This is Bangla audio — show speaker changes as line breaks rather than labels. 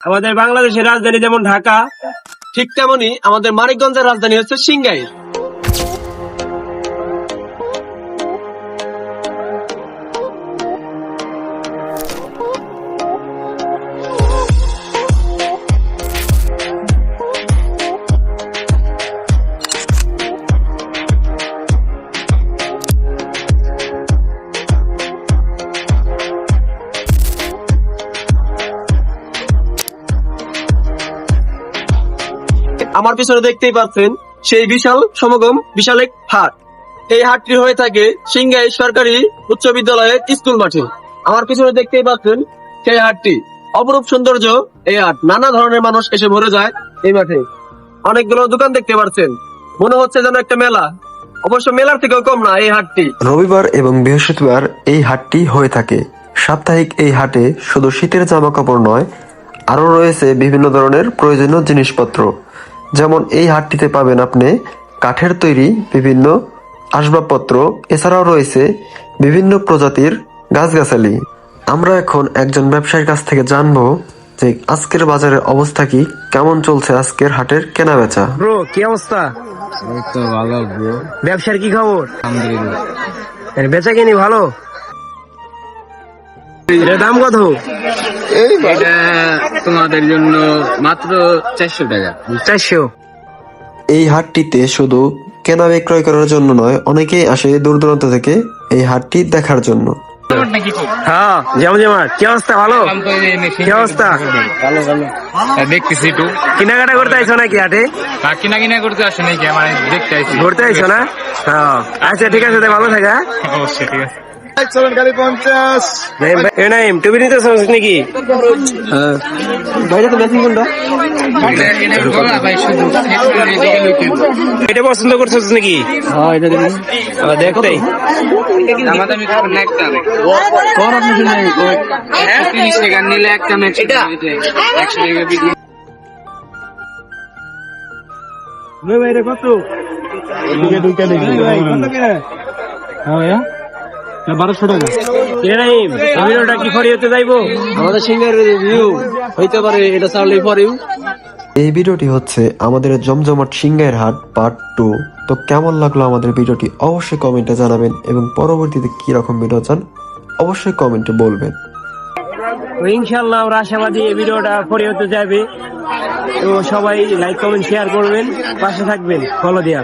আমাদের বাংলাদেশের রাজধানী যেমন ঢাকা,
ঠিক তেমনি আমাদের মানিকগঞ্জের রাজধানী হচ্ছে সিংগাইর। আমার পিছনে দেখতেই পাচ্ছেন সেই বিশাল সমাগম, বিশাল এক হাট। এই হাটটি হয়ে থাকে সিংগাইর সরকারি উচ্চ বিদ্যালয়ের স্কুল মাঠে। আমার পিছনে দেখতেই পাচ্ছেন সেই হাটটি, অপরূপ সৌন্দর্য এই হাট। নানা ধরনের মানুষ এসে ভরে যায় এই মাঠে। অনেকগুলো দোকান দেখতে পাচ্ছেন, মনে হচ্ছে যেন একটা মেলা। অবশ্য মেলার থেকেও কম না এই হাটটি।
রবিবার এবং বৃহস্পতিবার এই হাটটি হয়ে থাকে। সাপ্তাহিক এই হাটে শুধু শীতের জামা কাপড় নয়, আরো রয়েছে বিভিন্ন ধরনের প্রয়োজনীয় জিনিসপত্র। যেমন এই হাটটিতে পাবেন আপনি কাঠের তৈরি বিভিন্ন আসবাবপত্র, এছাড়াও রয়েছে বিভিন্ন প্রজাতির গাছগাছালি। আমরা এখন একজন ব্যবসায়ীর কাছ থেকে জানবো যে আজকের বাজারের অবস্থা কি, কেমন চলছে আজকের হাটের কেনা বেচা।
ব্রো কি অবস্থা?
তো ভালো ব্রো,
ব্যবসার কি খবর?
আলহামদুলিল্লাহ।
বেচা কিনি ভালো? এটার দাম কত?
এটা তোমাদের জন্য মাত্র 400 টাকা।
400।
এই হাটটিতে শুধু কেনা বিক্রয় করার জন্য নয়, অনেকেই আসে দূর দূরান্ত থেকে এই হাটটি দেখার জন্য।
হ্যাঁ যেমন কি অবস্থা? ভালো? কি অবস্থা?
ভালো ভালো। দেখতেছি একটু
কেনাকাটা করতে আইছো নাকি হাটে?
কিনা করতে আসে নাকি, আমার দেখতে আইছি।
ঘুরতে আইছো না? হ্যাঁ আচ্ছা ঠিক আছে, ভালো থাকা।
অবশ্যই, ঠিক আছে।
নাইম তুমি নিতে চাচ্ছ নাকি?
বাইরে তো ম্যাচিং কোনটা?
এটা পছন্দ করছিস নাকি?
হ্যাঁ এটা দেখুন।
দেখতে
কোন আপনি শুনে
30 টাকা নিলে একটা ম্যাচ, 100 টাকা বিক্রি।
কত?
কত 1200 টাকা।
ভিডিওটা কি ফরিয়াতে যাইবো?
আমাদের সিংগাইর রিভিউ হইতে পারে, এটা চার্লি ফর ইউ।
এই ভিডিওটি হচ্ছে আমাদের জমজমাট সিংগাইর হাট পার্ট 2। তো কেমন লাগলো আমাদের ভিডিওটি অবশ্যই কমেন্টে জানাবেন, এবং পরবর্তীতে কি রকম ভিডিও চান অবশ্যই কমেন্টে বলবেন।
তো ইনশাল্লাহ আমরা আশাবাদী এই ভিডিওটা ফরিয়াতে যাবে। তো সবাই লাইক কমেন্ট শেয়ার করবেন, পাশে থাকবেন, ফলো দিয়া।